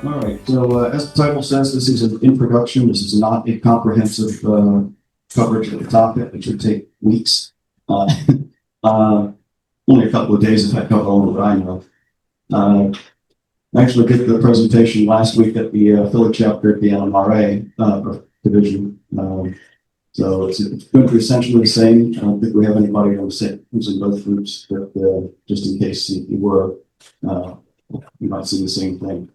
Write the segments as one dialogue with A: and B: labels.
A: All right, so as the title says, this is an introduction. This is not a comprehensive coverage of the topic, which would take weeks. Uh, only a couple of days if I cover all that I know. I actually did the presentation last week at the Philly chapter at the NMRA division. So it's going to be essentially the same. I don't think we have anybody on the same who's in both groups, but just in case you were, you might see the same thing.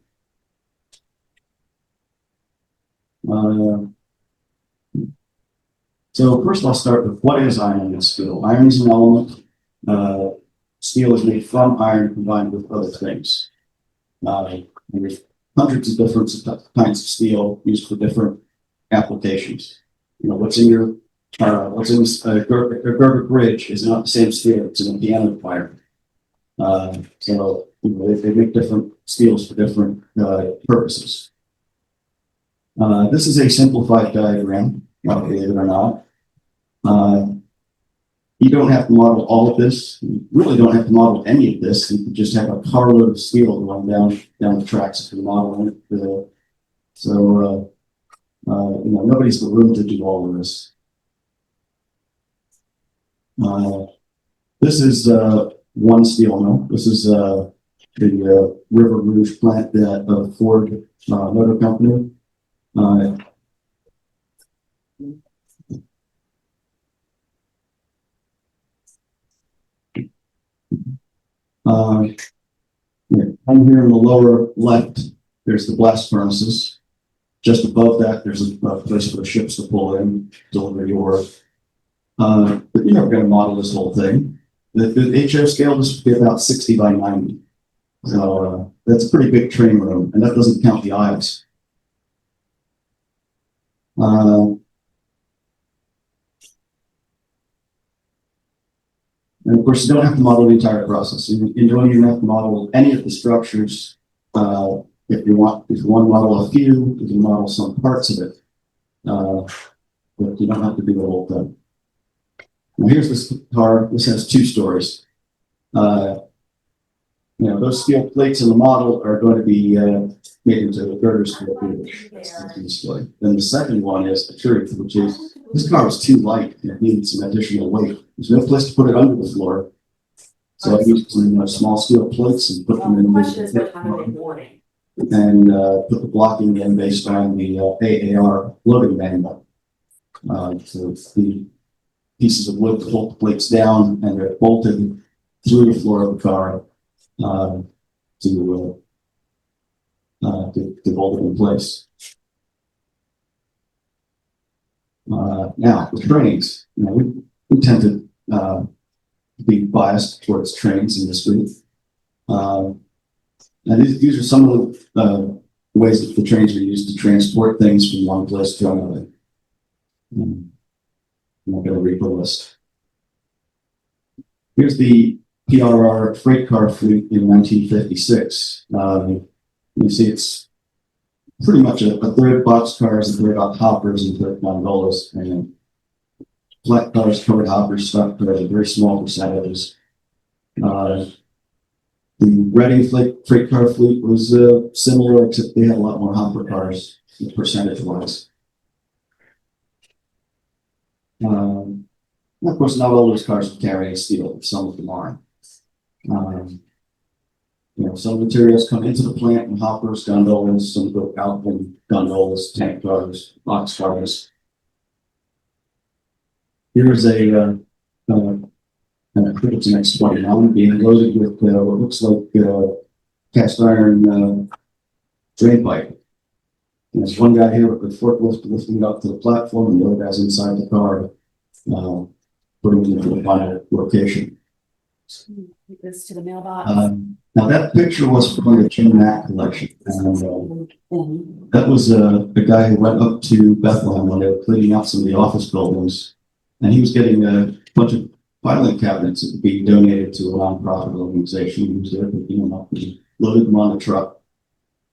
A: So first I'll start with what is iron and steel. Iron is an element. Steel is made from iron combined with other things. There's hundreds of different kinds of steel used for different applications. You know, what's in a girder bridge is not the same steel that's in a piano choir. So you know, they make different steels for different purposes. This is a simplified diagram, believe it or not. You don't have to model all of this. You really don't have to model any of this. You could just have a carload of steel going down the tracks if you're modeling it. You know, nobody's the room to do all of this. This is one steel mill. This is the River Rouge plant of Ford Motor Company. I'm here in the lower left, there's the blast furnaces. Just above that, there's a place for the ships to pull in, deliver your. But you're never going to model this whole thing. The HO scale just would be about 60 by 90. So that's a pretty big train room, and that doesn't count the aisles. And of course, you don't have to model the entire process. You don't even have to model any of the structures. If you want to model a few, you can model some parts of it. But you don't have to do the whole thing. Now here's this car. This has 2 stories. You know, those steel plates in the model are going to be made into girders for the display. Then the second one is the truth, which is this car is too light and it needs some additional weight. There's no place to put it under the floor. So I used some small steel plates and put them in and put the blocking in based on the AAR loading manual. So the pieces of wood to hold the plates down, and they're bolted through the floor of the car to hold it in place. Now, the trains, you know, we tend to be biased towards trains in this group. And these are some of the ways that the trains are used to transport things from one place to another. I'm not going to read the list. Here's the PRR freight car fleet in 1956. You see it's pretty much a third boxcars, a third hoppers, and a third gondolas, and flat cars, covered hoppers, stock cars, very small percentages. The Reading freight car fleet was similar, except they had a lot more hopper cars, percentage-wise. Of course, not all those cars would carry steel, but some of them are. You know, some materials come into the plant in hoppers, gondolas, some go out in gondolas, tank cars, box cars. Here's a it's an X-29 being loaded with what looks like cast iron drain pipe. And there's one guy here with the forklift lifting it up to the platform, and the other guy's inside the car, putting it into the final location.
B: Take this to the mailbox.
A: Now that picture was from the Jim Mack collection, and that was a guy who went up to Bethlehem when they were cleaning out some of the office buildings, and he was getting a bunch of filing cabinets that would be donated to a nonprofit organization. He was there picking them up and loaded them on the truck.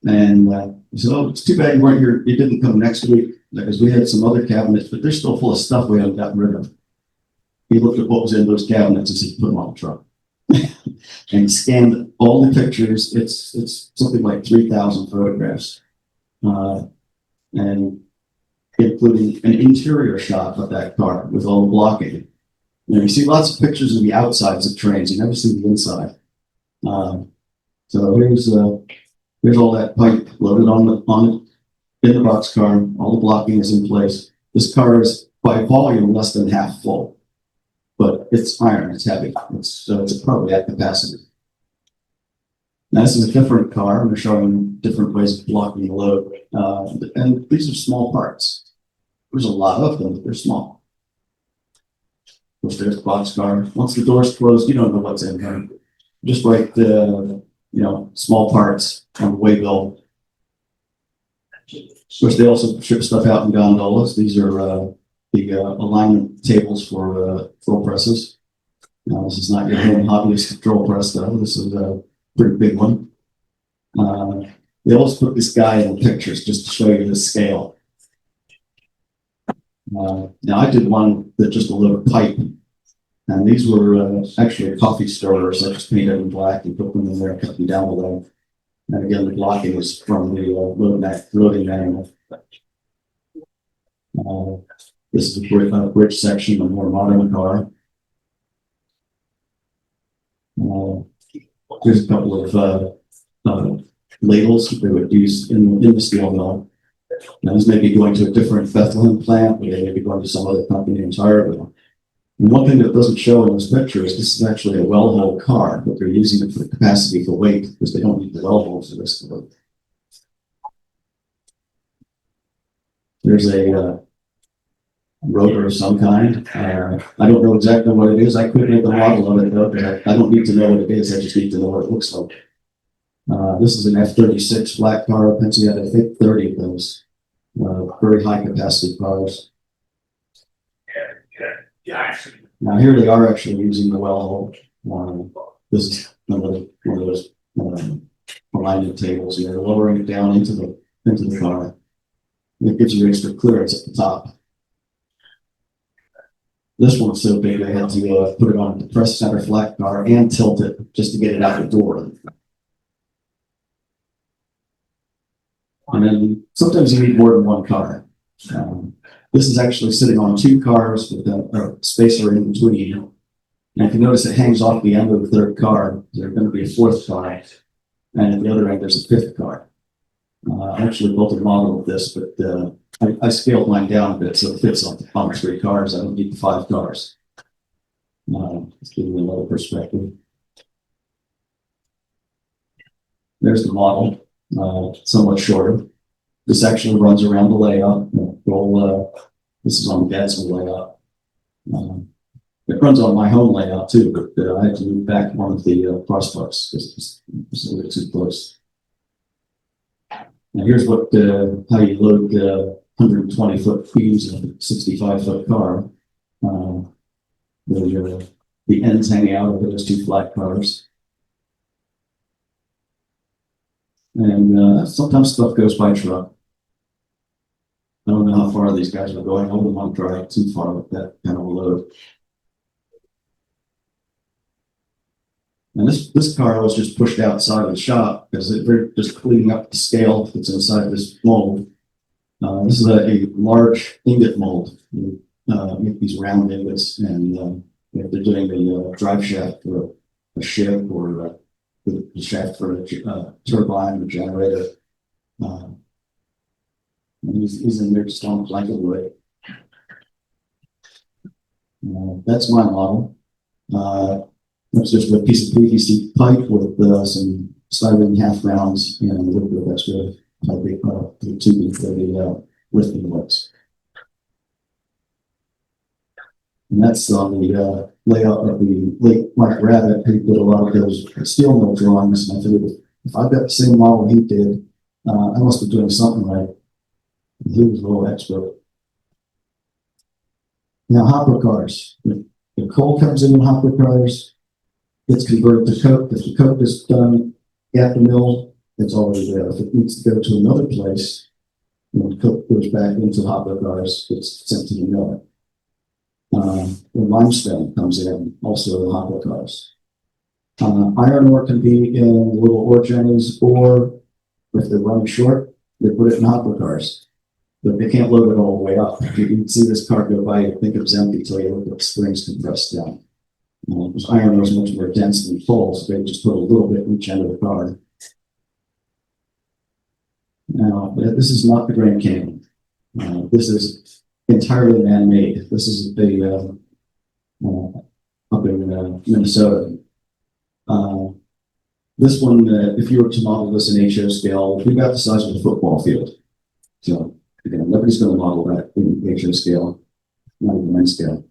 A: And he said, "Oh, it's too bad you weren't here. You didn't come next week because we had some other cabinets, but they're still full of stuff we haven't gotten rid of." He looked at what was in those cabinets and said, "Put them on the truck." and scanned all the pictures. It's something like 3,000 photographs, and including an interior shot of that car with all the blocking. You see lots of pictures of the outsides of trains. You never see the inside. So here's all that pipe loaded on it in the boxcar. All the blocking is in place. This car is by volume less than half full, but it's iron. It's heavy. It's probably at capacity. Now, this is a different car. I'm showing different ways of blocking the load, and these are small parts. There's a lot of them, but they're small. There's the boxcar. Once the door's closed, you don't know what's in there. Just like the small parts on the waybill. Of course, they also ship stuff out in gondolas. These are the alignment tables for drill presses. Now, this is not your home hobbyist drill press, though. This is a pretty big one. They also put this guy in the pictures just to show you the scale. Now, I did one that just a little pipe. And these were actually coffee stirrers. I just painted them black and put them in there, cut them down below. And again, the blocking was from the loading manual. This is a bridge section of a more modern car. Here's a couple of ladles they would use in the steel mill. Now, this may be going to a different Bethlehem plant, or they may be going to some other company entirely. And one thing that doesn't show in this picture is this is actually a well-hauled car, but they're using it for capacity for weight because they don't need the well haul for this. There's a rotor of some kind. I don't know exactly what it is. I couldn't make a model of it though, but I don't need to know what it is. I just need to know what it looks like. This is an F-36 flat car. Pennsy had, I think, 30 of those very high capacity cars. Now here they are actually using the well hole. This is one of those alignment tables, and they're lowering it down into the car. It gives you extra clearance at the top. This one's so big I had to put it on the press center flat car and tilt it just to get it out the door. And then sometimes you need more than one car. This is actually sitting on two cars with a spacer in between. And if you notice, it hangs off the end of the third car. There's going to be a fourth car. And at the other end, there's a fifth car. I actually built a model of this, but I scaled mine down a bit so it fits on 3 cars. I don't need the 5 cars. Let's give you another perspective. There's the model, somewhat shorter. This actually runs around the layout. This is on the Gadsden layout. It runs on my home layout too, but I had to move back one of the crossbucks because it's a little too close. Now here's what how you load 120-foot beams in a 65-foot car. The ends hanging out of those 2 flat cars. And sometimes stuff goes by truck. I don't know how far these guys are going. I wouldn't want to drive too far with that kind of a load. And this car was just pushed outside of the shop because they're just cleaning up the scale that's inside this mold. This is a large ingot mold. Make these round ingots, and if they're doing the drive shaft for a ship or the shaft for a turbine or generator. He's in there just on a blanket wood. That's my model. That's just a piece of PVC pipe with some styrene half rounds and a little bit of extra pipe tubing for the lifting legs. And that's on the layout of the late Mark Rabbit. He did a lot of those steel mill drawings, and I figured if I've got the same model he did, I must be doing something right. He was a little expert. Now, hopper cars. The coal comes in hopper cars. It's converted to coke. If the coke is done at the mill, it's already there. If it needs to go to another place, when the coke goes back into hopper cars, it's sent to the mill. The limestone comes in, also in hopper cars. Iron ore can be in little ore journeys, or if they're running short, they put it in hopper cars. But they can't load it all the way up. You can see this car go by, you think it was empty until you look at the springs compressed down. Because iron ore is much more dense than coal, so they just put a little bit in each end of the car. Now, this is not the Grand Canyon. This is entirely man-made. This is up in Minnesota. This one, if you were to model this in HO scale, we've got the size of a football field. So, again, nobody's going to model that in HO scale, not even N scale.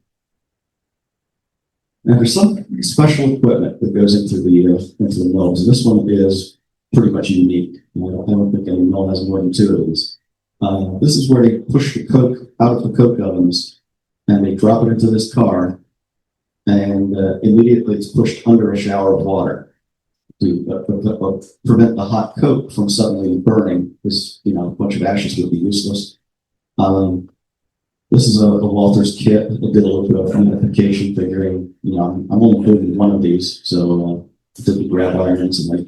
A: Now, there's some special equipment that goes into the mills. This one is pretty much unique. I don't think any mill has more than two of these. This is where they push the coke out of the coke ovens and they drop it into this car, and immediately it's pushed under a shower of water to prevent the hot coke from suddenly burning, because a bunch of ashes would be useless. This is a Walters kit. I did a little bit of identification figuring. I'm only including one of these, so I did the grab irons, and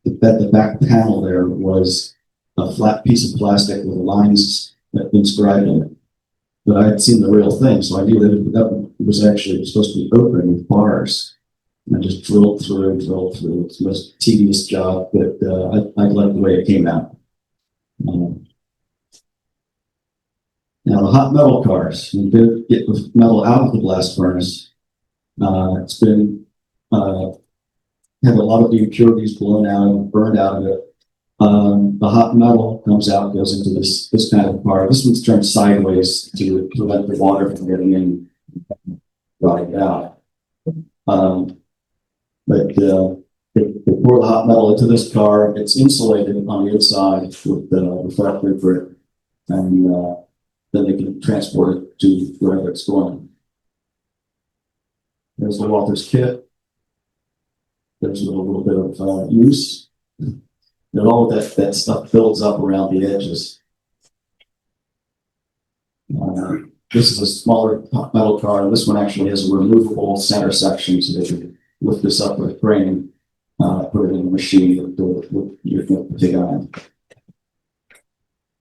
A: the back panel there was a flat piece of plastic with lines that inscribed on it. But I had seen the real thing, so I knew that was actually supposed to be open with bars. And I just drilled through. It's the most tedious job, but I liked the way it came out. Now the hot metal cars, we did get the metal out of the blast furnace. It's been had a lot of the impurities blown out and burned out of it. The hot metal comes out, goes into this kind of car. This one's turned sideways to prevent the water from getting in, rotting out. But they pour the hot metal into this car. It's insulated on the inside with the reflector for it, and then they can transport it to wherever it's going. There's the Walters kit. There's a little bit of use. And all of that stuff builds up around the edges. This is a smaller metal car. This one actually has a removable center section, so they can lift this up with a crane, put it in a machine with your pig iron.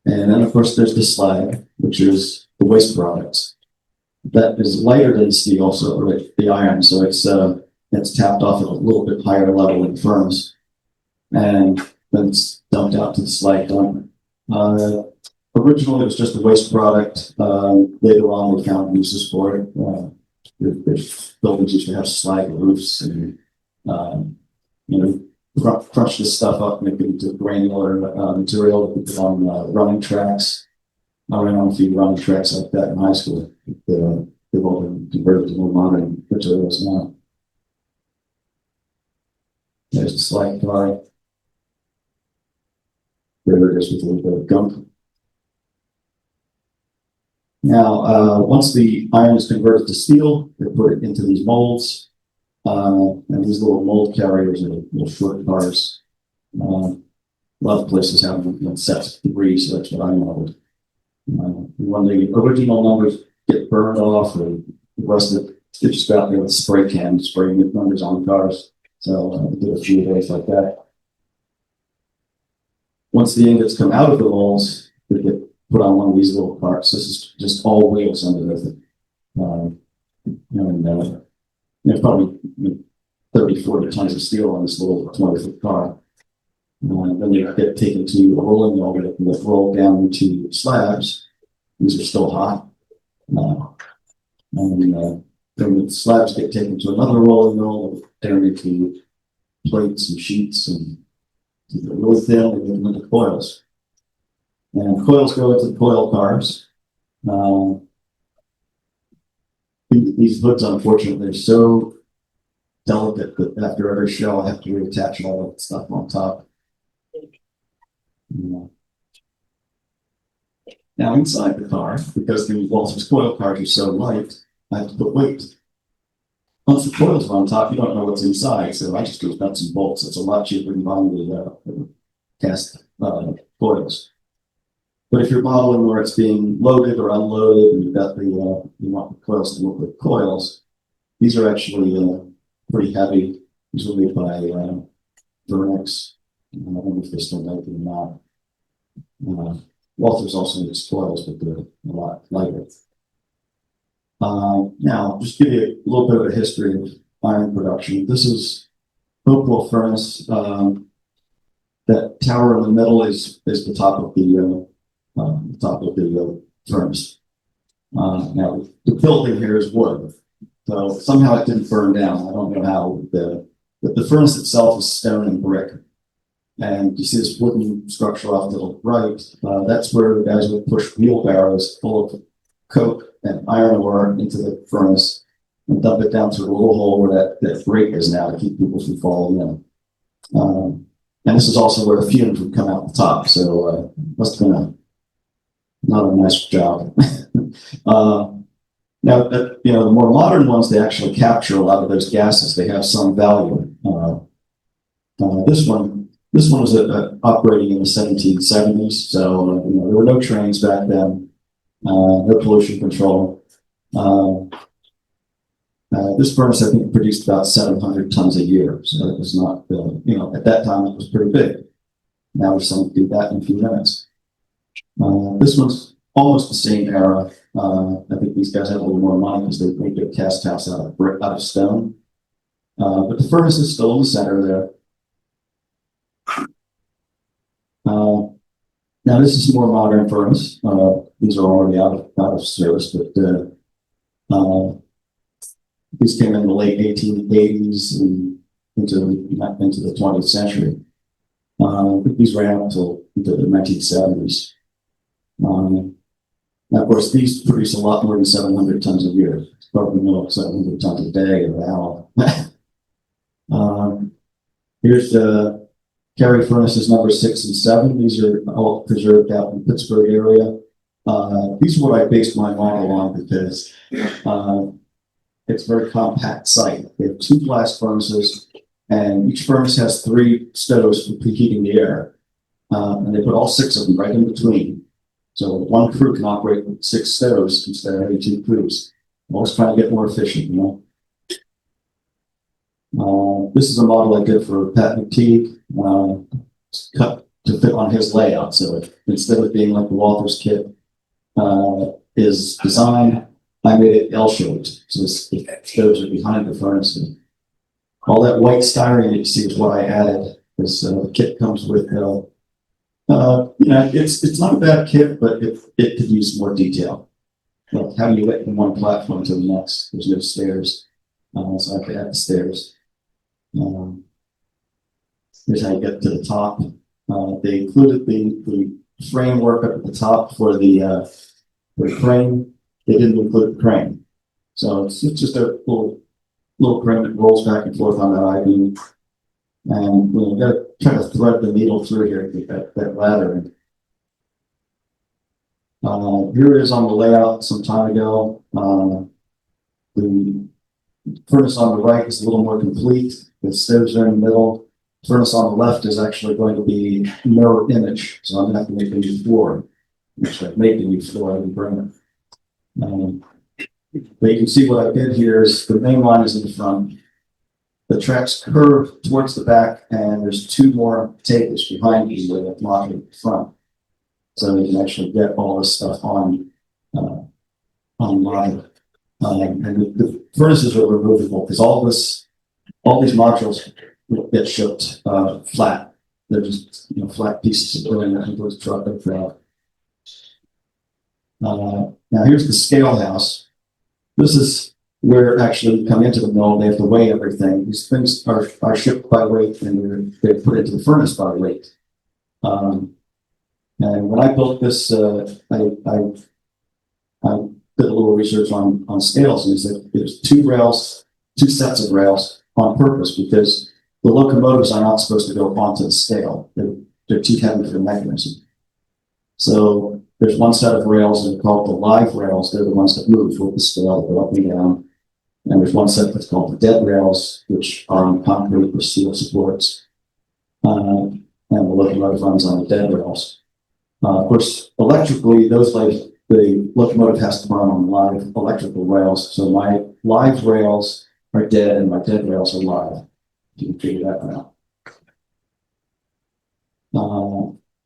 A: And then, of course, there's the slag, which is the waste products. That is lighter than steel, so the iron, so it's tapped off at a little bit higher level in furnace, and then it's dumped out to the slag dump. Originally, it was just a waste product. Later on, we found uses for it. Buildings used to have slag roofs, and crunch this stuff up, make it into granular material to put on running tracks. I ran on a few running tracks like that in high school. They've all been converted to more modern materials now. There's the slag car. There it is with a little bit of gump. Now, once the iron is converted to steel, they put it into these molds. And these little mold carriers are little short cars. A lot of places have them set to 3, so that's what I modeled. When the original numbers get burned off, or the rest of it gets just out there with a spray can, spraying the numbers on cars. So I did a few days like that. Once the ingots come out of the molds, they get put on one of these little carts. This is just all wheels underneath it. There's probably 30, 40 tons of steel on this little 20-foot car. Then they get taken to a rolling mill that roll down into slabs. These are still hot. Then the slabs get taken to another rolling mill, down into plates and sheets, and they're really thin, and they get them into coils. And coils go into the coil cars. These hoods, unfortunately, are so delicate that after every show, I have to reattach all that stuff on top. Now, inside the car, because the Walters coil cars are so light, I have to put weight. Once the coils are on top, you don't know what's inside, so I just use nuts and bolts. It's a lot cheaper than buying the cast coils. But if you're modeling where it's being loaded or unloaded, and you've got you want the coils to look like coils, these are actually pretty heavy. These were made by Vernex. I don't know if they're still making them or not. Walther's also makes coils, but they're a lot lighter. Now, just give you a little bit of a history of iron production. This is Hopewell furnace. That tower in the middle is the top of the furnace. Now, the building here is wood, so somehow it didn't burn down. I don't know how. But the furnace itself is stone and brick. And you see this wooden structure off to the right. That's where the guys would push wheelbarrows full of coke and iron ore into the furnace and dump it down through a little hole where that grate is now to keep people from falling in. And this is also where the fumes would come out the top. So must have been not a nice job. Now, the more modern ones, they actually capture a lot of those gases. They have some value. This one was operating in the 1770s. So there were no trains back then, no pollution control. This furnace, I think, produced about 700 tons a year. So it was not, at that time, it was pretty big. Now we're starting to do that in a few minutes. This one's almost the same era. I think these guys had a little more money because they made their cast house out of stone. But the furnace is still in the center there. Now this is a more modern furnace. These are already out of service, but these came in the late 1880s and into the 20th century. These ran up until the 1970s. Now, of course, these produce a lot more than 700 tons a year. It's probably more 700 tons a day or an hour. Here's the Carey furnaces number 6 and 7. These are all preserved out in the Pittsburgh area. These are what I based my model on because it's a very compact site. They have 2 blast furnaces, and each furnace has 3 stoves for preheating the air. And they put all 6 of them right in between. So one crew can operate with 6 stoves instead of having 2 crews. Always trying to get more efficient, This is a model I did for Pat McTeague. It's cut to fit on his layout. So instead of being like the Walther's kit is designed, I made it L-shaped. So the stoves are behind the furnace. And all that white styrene you see is what I added. The kit comes with it's not a bad kit, but it could use more detail. Like how do you get from one platform to the next? There's no stairs, so I have to add the stairs. Here's how you get to the top. They included the framework up at the top for the crane. They didn't include the crane, so it's just a little crane that rolls back and forth on that I-beam. And you got to try to thread the needle through here to get that ladder in. Here it is on the layout some time ago. The furnace on the right is a little more complete. The stoves are in the middle. The furnace on the left is actually going to be mirror image, so I'm going to have to make a new floor. Actually, I've made the new floor and bring it. But you can see what I did here is the main line is in the front. The tracks curve towards the back, and there's 2 more tables behind you with a module in the front. So you can actually get all this stuff on line. And the furnaces are removable because all these modules get shipped flat. They're just flat pieces of drilling that into the truck and truck. Now here's the scale house. This is where actually you come into the mill. They have to weigh everything. These things are shipped by weight, and they're put into the furnace by weight. And when I built this, I did a little research on scales, and there's 2 sets of rails on purpose because the locomotives are not supposed to go onto the scale. They're too heavy for the mechanism. So there's 1 set of rails that are called the live rails. They're the ones that move with the scale, that go up and down. And there's 1 set that's called the dead rails, which are on concrete or steel supports. And the locomotive runs on the dead rails. Of course, electrically, the locomotive has to run on live electrical rails. So my live rails are dead and my dead rails are live. You can figure that out.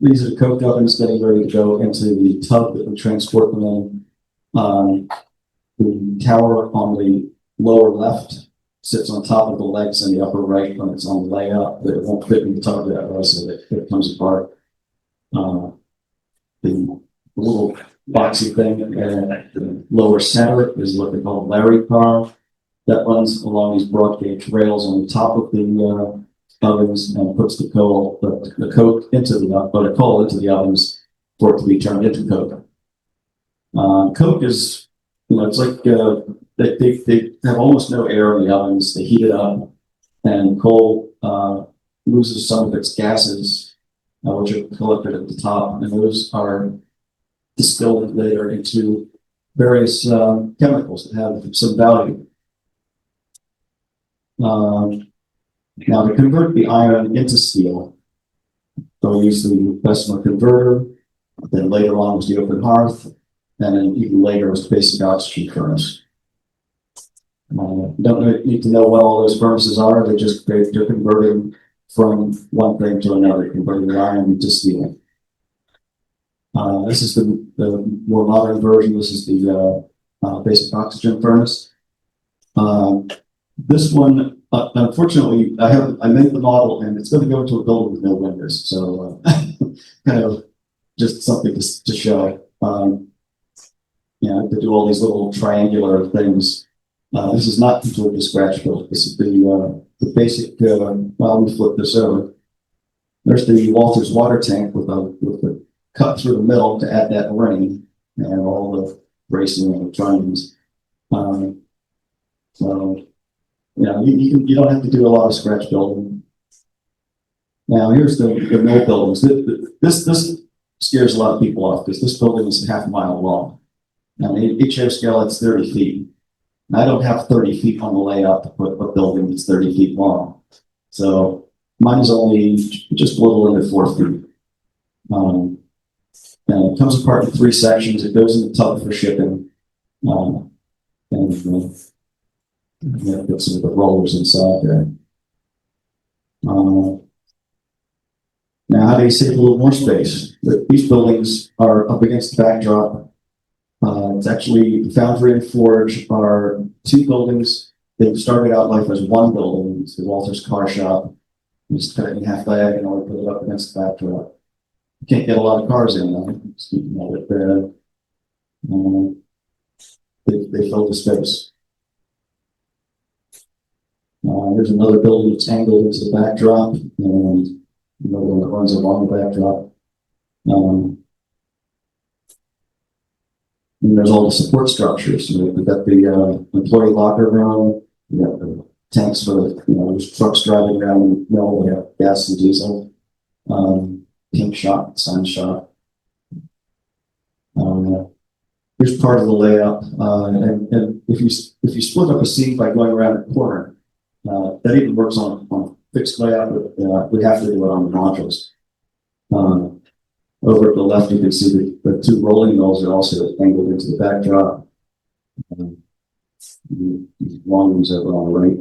A: These are the coke ovens getting ready to go into the tub that we transport them in. The tower on the lower left sits on top of the legs in the upper right when it's on the layout, but it won't fit in the tub that way, so that it comes apart. The little boxy thing in the lower center is what they call Larry car that runs along these broad gauge rails on the top of the ovens and puts the coke into the coal into the ovens for it to be turned into coke. Coke is, it's like they have almost no air in the ovens. They heat it up, and coal loses some of its gases, which are collected at the top, and those are distilled later into various chemicals that have some value. Now, to convert the iron into steel, they'll use the Bessemer converter. Then later on was the open hearth, and then even later was the basic oxygen furnace. Don't need to know what all those furnaces are. They're converting from one thing to another, converting the iron into steel. This is the more modern version. This is the basic oxygen furnace. This one, unfortunately, I made the model, and it's going to go into a building with no windows. So, kind of just something to show. To do all these little triangular things. This is not completely scratch built. This is the basic. Well, we flip this over. There's the Walters water tank with the cut through the middle to add that ring and all the bracing and the triangles. So. You don't have to do a lot of scratch building. Now here's the mill buildings. This scares a lot of people off because this building is half a mile long. Now each air scale it's 30 feet. And I don't have 30 feet on the layout to put a building that's 30 feet long. So mine is only just a little under 4 feet. And it comes apart in 3 sections. It goes in the tub for shipping. Put some of the rollers inside there. Now, how do you save a little more space? These buildings are up against the backdrop. It's actually the foundry and forge are 2 buildings. They started out life as 1 building. It's the Walters car shop. You just cut it in half diagonal and put it up against the backdrop. You can't get a lot of cars in though. They fill the space. There's another building that's angled into the backdrop, and another one that runs along the backdrop. And there's all the support structures. We've got the employee locker room. We got the tanks for there's trucks driving around the mill. We have gas and diesel. Paint shop, sign shop. Here's part of the layout. And if you split up a seam by going around a corner. That even works on a fixed layout, but we have to do it on the modules. Over at the left, you can see the 2 rolling mills are also angled into the backdrop. The long ones over on the right.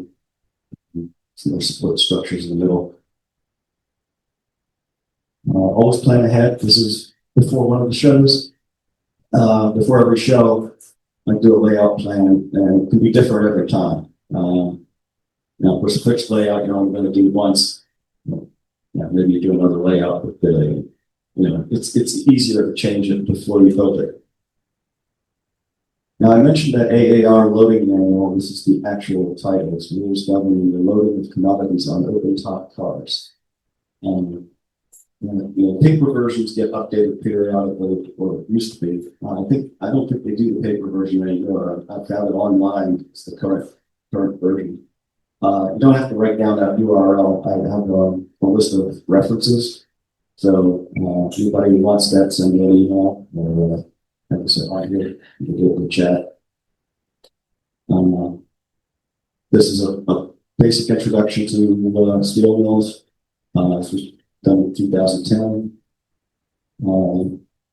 A: Some more support structures in the middle. Always plan ahead. This is before one of the shows. Before every show, I do a layout plan, and it can be different every time. Now, of course, a fixed layout you're only going to do once. Maybe you do another layout, but it's easier to change it before you build it. Now, I mentioned that AAR loading manual. This is the actual title. It's rules governing the loading of commodities on open-top cars. Paper versions get updated periodically, or it used to be. I don't think they do the paper version anymore. I found it online. It's the current version. You don't have to write down that URL. I have a list of references. So anybody who wants that, send me an email or like I said, on here, you can do it in the chat. This is a basic introduction to steel mills. This was done in 2010.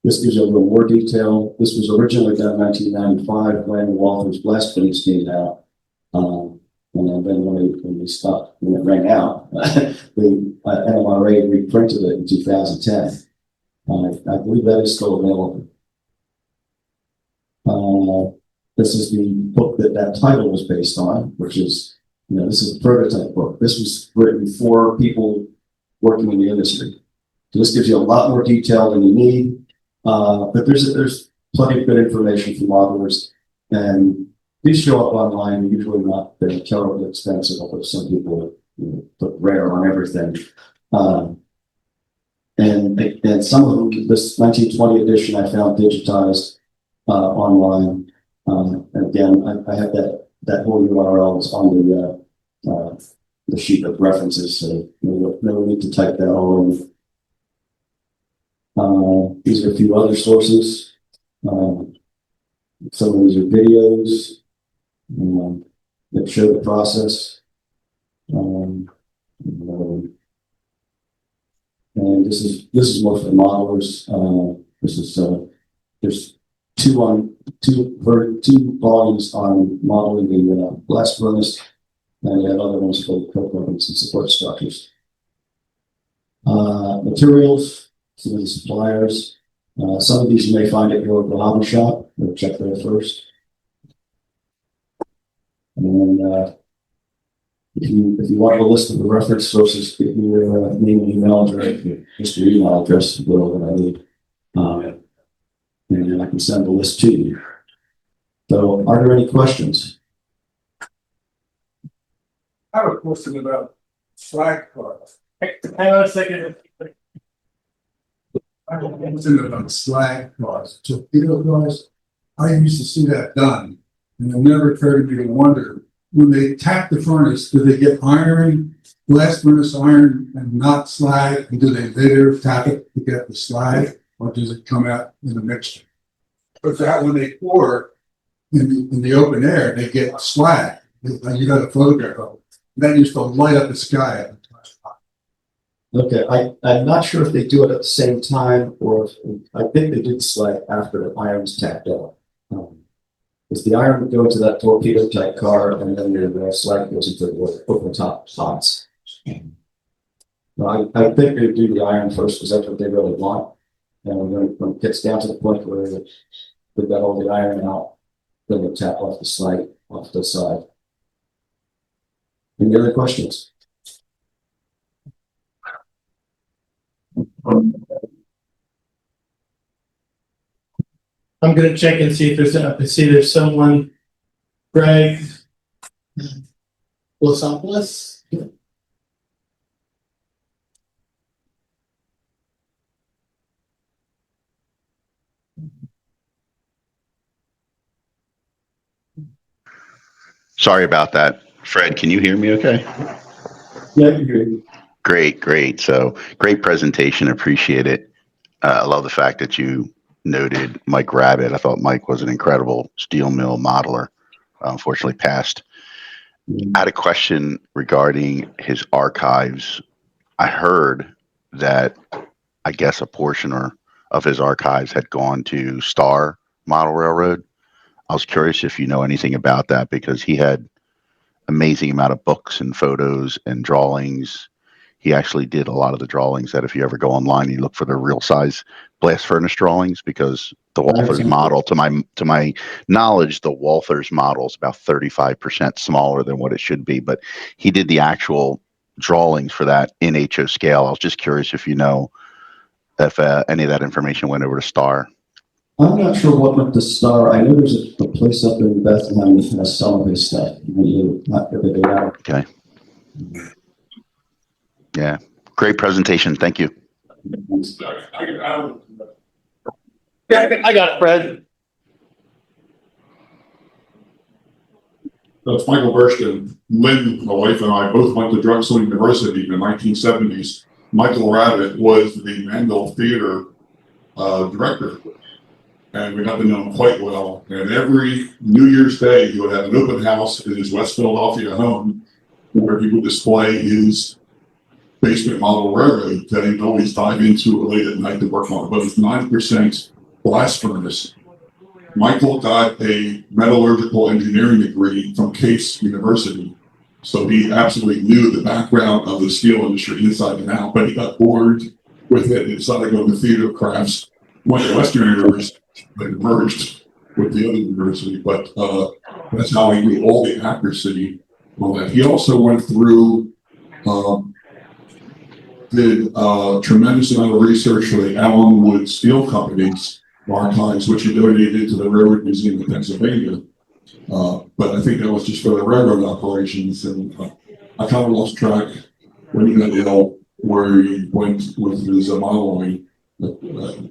A: This gives you a little more detail. This was originally done in 1995 when Walters blast fittings came out. And then when they stopped, when it ran out, the NMRA reprinted it in 2010. I believe that is still available. This is the book that title was based on, which is, this is a prototype book. This was written for people working in the industry. So this gives you a lot more detail than you need, but there's plenty of good information for modelers, and these show up online. Usually not terribly expensive, although some people put rare on everything. And some of them, this 1920 edition, I found digitized online. And again, I have that whole URL is on the sheet of references, so no need to type that all in. These are a few other sources. Some of these are videos that show the process. And this is more for the modelers. There's two volumes on modeling the blast furnace, and you have other ones for components and support structures. Materials, some of the suppliers. Some of these you may find at your local hobby shop. We'll check there first. And then if you want a list of the reference sources, give me your name and email address, just your email address, whatever I need. And then I can send the list to you. So, are there any questions?
C: I have a question about slag cars.
D: Hang on a second.
C: I have a question about slag cars. Torpedo cars, I used to see that done, and it never occurred to me to wonder, when they tap the furnace, do they get iron, blast furnace iron, and not slag? And do they later tap it to get the slag, or does it come out in a mixture? But that when they pour in the open air, they get slag. You got a photograph of it. That used to light up the sky.
A: Okay, I'm not sure if they do it at the same time, or I think they did slag after the iron's tapped out. Because the iron would go into that torpedo type car, and then the slag goes into the open top pots. I think they do the iron first because that's what they really want. And when it gets down to the point where they've got all the iron out, then they tap off the slag off the side. Any other questions?
D: I'm gonna check and see if there's someone, Greg Losopoulos.
E: Sorry about that. Fred, can you hear me okay?
A: Yeah, I can hear you.
E: Great. So great presentation. Appreciate it. I love the fact that you noted Mike Rabbit. I thought Mike was an incredible steel mill modeler. Unfortunately passed. I had a question regarding his archives. I heard that I guess a portion of his archives had gone to Star Model Railroad. I was curious if you know anything about that, because he had amazing amount of books and photos and drawings. He actually did a lot of the drawings that if you ever go online, you look for the real size blast furnace drawings, because the Walthers model, to my knowledge, the Walthers model is about 35% smaller than what it should be, but he did the actual drawings for that in HO scale. I was just curious if you know if any of that information went over to Star.
A: I'm not sure what went to Star. I know there's a place up in Bethlehem that has some of his stuff. Not everything out.
E: Okay. Yeah. Great presentation. Thank you.
D: I got it, Fred.
F: That's Michael Burston. Lynn, my wife, and I both went to Drexel University in the 1970s. Michael Rabbit was the Mandel Theater director, and we got to know him quite well. And every New Year's Day, he would have an open house in his West Philadelphia home where he would display his basement model railroad that he'd always dive into late at night to work on. But it's 9% blast furnace. Michael got a metallurgical engineering degree from Case University So he absolutely knew the background of the steel industry inside and out, but he got bored with it and decided to go to the theater of crafts, went to Western University, but merged with the other university. But that's how he knew all the accuracy on that. He also went through, did a tremendous amount of research for the Allenwood Steel Company's archives, which he donated to the Railroad Museum of Pennsylvania. But I think that was just for the railroad operations, and I kind of lost track when he got ill where he went with his modeling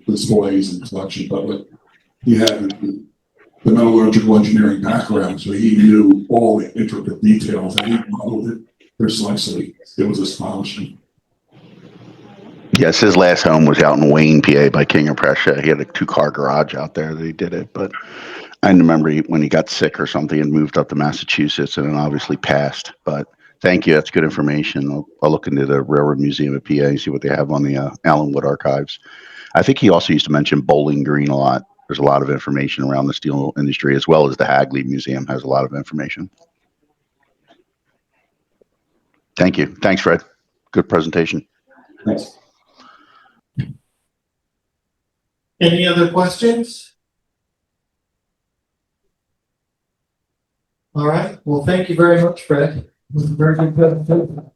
F: displays and collection. But he had the metallurgical engineering background, so he knew all the intricate details, and he modeled it precisely. It was astonishing.
E: Yes, his last home was out in Wayne, PA by King of Prussia. He had a 2-car garage out there that he did it, but I remember when he got sick or something and moved up to Massachusetts and then obviously passed. But thank you. That's good information. I'll look into the Railroad Museum of PA and see what they have on the Allenwood archives. I think he also used to mention Bowling Green a lot. There's a lot of information around the steel industry, as well as the Hagley Museum has a lot of information. Thank you. Thanks, Fred. Good presentation.
A: Thanks.
D: Any other questions? All right. Well, thank you very much, Fred. It was a very good presentation.